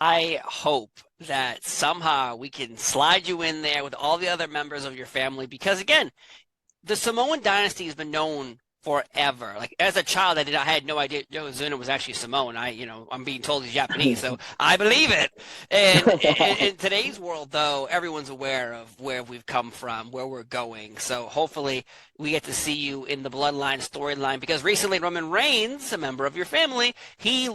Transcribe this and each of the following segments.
I hope that somehow we can slide you in there with all the other members of your family because, again, the Samoan dynasty has been known forever. Like as a child, I had no idea Yokozuna was actually Samoan. I'm being told he's Japanese, so I believe it. And in today's world, though, everyone's aware of where we've come from, where we're going. So hopefully, we get to see you in the Bloodline storyline because recently Roman Reigns, a member of your family, he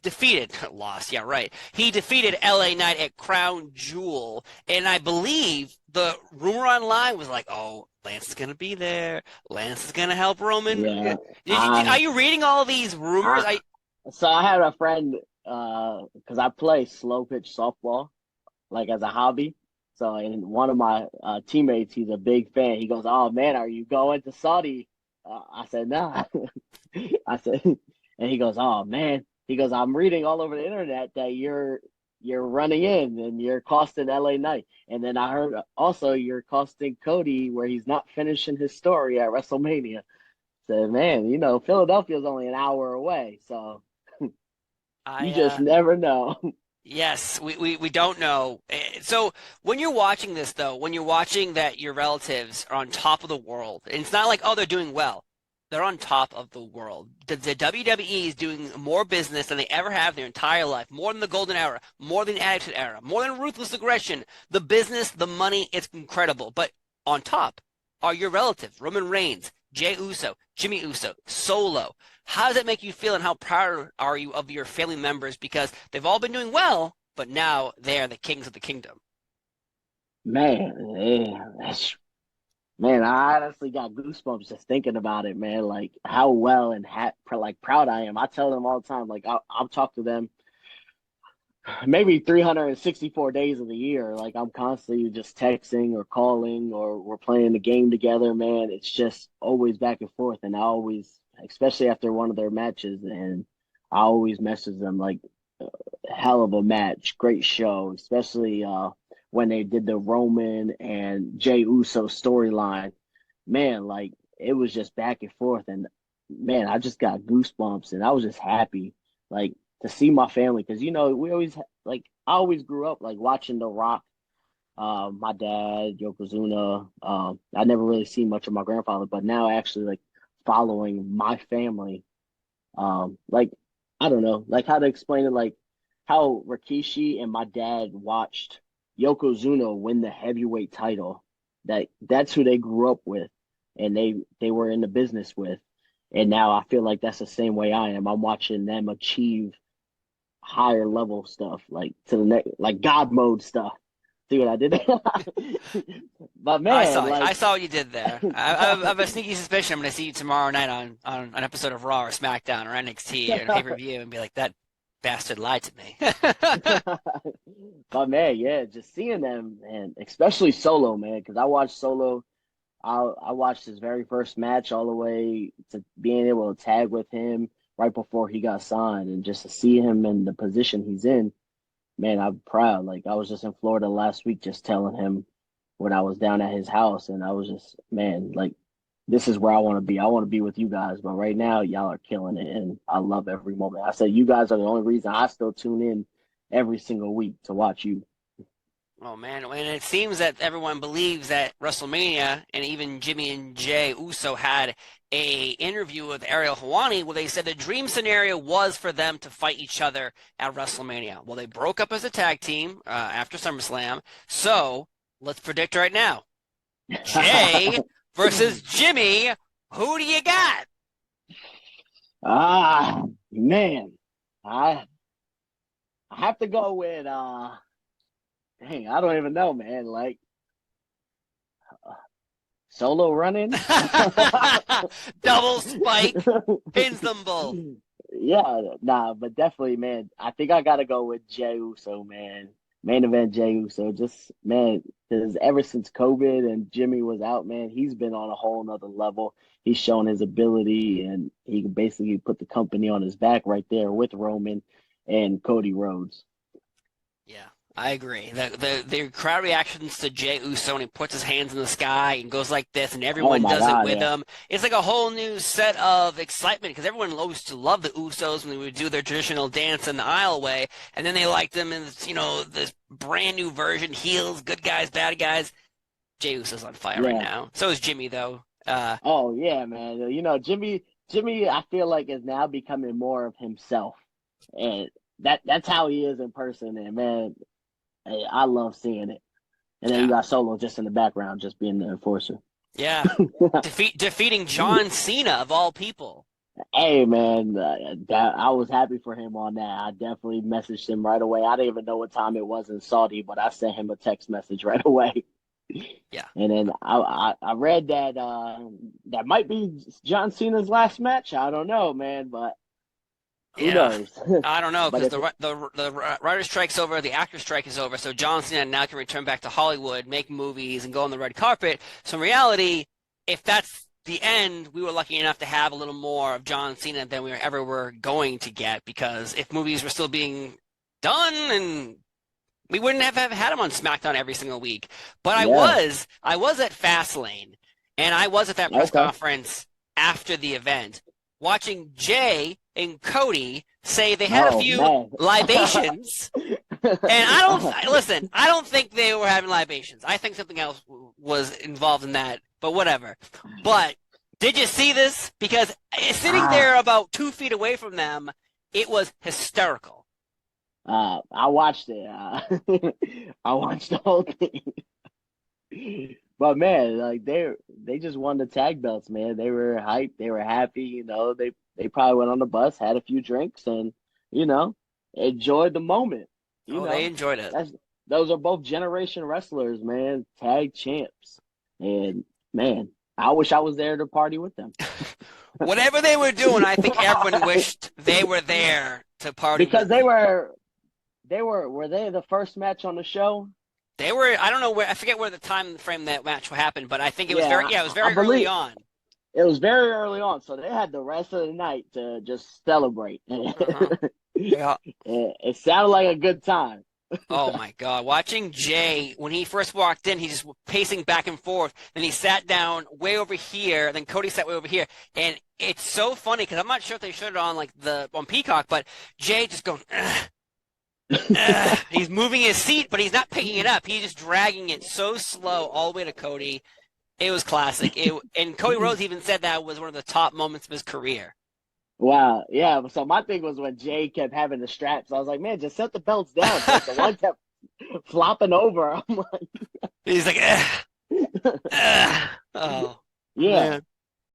defeated lost, yeah, right. He defeated LA Knight at Crown Jewel, and I believe the rumor online was like, "Oh, Lance is gonna be there. Lance is gonna help Roman." Yeah. Are I you reading all these rumors? I so I had a friend because I play slow pitch softball like as a hobby. So and one of my teammates, he's a big fan. He goes, "Oh man, are you going to Saudi?" I said, "Nah." I said, and he goes, "Oh man." He goes, "I'm reading all over the internet that you're running in and you're costing LA Knight." And then I heard also you're costing Cody where he's not finishing his story at WrestleMania. Said, man, Philadelphia's only an hour away, so I you just never know. Yes, we don't know. So when you're watching this, though, when you're watching that your relatives are on top of the world, and it's not like, oh, they're doing well. They're on top of the world. The WWE is doing more business than they ever have their entire life, more than the Golden Era, more than the Attitude Era, more than Ruthless Aggression. The business, the money, it's incredible. But on top are your relatives, Roman Reigns, Jey Uso, Jimmy Uso, Solo. How does that make you feel, and how proud are you of your family members because they've all been doing well, but now they're the kings of the kingdom? Man, man, I honestly got goosebumps just thinking about it, man. Like how well and like proud I am. I tell them all the time, like I'll talk to them maybe 364 days of the year. Like I'm constantly just texting or calling or we're playing the game together, man. It's just always back and forth. And I always, especially after one of their matches, and I always message them like hell of a match, great show, especially when they did the Roman and Jey Uso storyline. Man, like it was just back and forth and man, I just got goosebumps and I was just happy. Like to see my family because we always like I always grew up like watching The Rock, my dad, Yokozuna. I never really seen much of my grandfather, but now actually like following my family. Like I don't know, like how to explain it, like how Rikishi and my dad watched Yokozuna win the heavyweight title. That's who they grew up with, and they were in the business with. And now I feel like that's the same way I am. I'm watching them achieve higher level stuff, like to the next, like God mode stuff. See what I did there? But I man, saw like, I saw what you did there. I have a sneaky suspicion I'm going to see you tomorrow night on an episode of Raw or SmackDown or NXT or pay-per-view and be like, that bastard lied to me. but man, yeah, just seeing them and especially Solo, man, because I watched Solo. I watched his very first match all the way to being able to tag with him right before he got signed, and just to see him in the position he's in, man, I'm proud. Like I was just in Florida last week, just telling him when I was down at his house, and I was just, man, like this is where I want to be. I want to be with you guys, but right now y'all are killing it, and I love every moment. I said you guys are the only reason I still tune in every single week to watch you. Oh man, and it seems that everyone believes that WrestleMania and even Jimmy and Jay Uso had a interview with Ariel Helwani where they said the dream scenario was for them to fight each other at WrestleMania. Well, they broke up as a tag team after SummerSlam. So let's predict right now: Jay versus Jimmy. Who do you got? Ah, man, I I have to go with dang, I don't even know, man. Like solo running. Double spike pins them both. Yeah, nah, but definitely, man. I think I gotta go with Jey Uso, man. Main event Jey Uso. Just man, because ever since COVID and Jimmy was out, man, he's been on a whole nother level. He's shown his ability, and he can basically put the company on his back right there with Roman and Cody Rhodes. Yeah. I agree. The crowd reactions to Jey Uso when he puts his hands in the sky and goes like this, and Oh everyone my does it God, with yeah, him. It's like a whole new set of excitement because everyone used to love the Usos when they would do their traditional dance in the aisleway, and then they liked them in this brand new version, heels, good guys, bad guys. Jey Uso's on fire right yeah. now. So is Jimmy though. Oh yeah, man. Jimmy, I feel like is now becoming more of himself, and that's how he is in person. And man, hey, I love seeing it. And then you Yeah, got Solo just in the background, just being the enforcer. yeah. Defeating John Cena of all people. Hey man, I was happy for him on that. I definitely messaged him right away. I didn't even know what time it was in Saudi, but I sent him a text message right away. Yeah. And then I read that that might be John Cena's last match. I don't know, man, but who Yeah, knows? I don't know But because if the writer strike's over, the actor strike is over, so John Cena now can return back to Hollywood, make movies, and go on the red carpet. So in reality, if that's the end, we were lucky enough to have a little more of John Cena than we ever were going to get because if movies were still being done and we wouldn't have had him on SmackDown every single week. But yeah, I was at Fastlane, and I was at that press okay. conference after the event, watching Jay and Cody say they had a Oh few man. libations. And I don't listen. I don't think they were having libations. I think something else was involved in that. But whatever. But did you see this? Because sitting Ah, there about 2 feet away from them, it was hysterical. I watched it. I watched the whole thing. But man, like they just won the tag belts, man. They were hyped. They were happy. They probably went on the bus, had a few drinks, and you know, enjoyed the moment. You Oh, they know, enjoyed it. that's those are both generation wrestlers, man. Tag champs, and man, I wish I was there to party with them. Whatever they were doing, I think everyone wished they were there to party Because with them. were they the first match on the show? They were, I don't know where, I forget where the time frame that match happened, but I think it was Yeah, yeah, it was I very early believe on. it was very early on, so they had the rest of the night to just celebrate. Uh-huh. Yeah. It sounded like a good time. Oh my God. Watching Jay, when he first walked in, he just pacing back and forth. Then he sat down way over here. Then Cody sat way over here. And it's so funny because I'm not sure if they showed it on on Peacock, but Jay just going, ugh, ugh. He's moving his seat, but he's not picking it up. He's just dragging it so slow all the way to Cody. It was classic. And Cody Rhodes even said that was one of the top moments of his career. Wow, yeah. So my thing was when Jay kept having the straps, I was like, man, just set the belts down. But the one kept flopping over. I'm like, He's like, ugh, ugh. Oh yeah. man.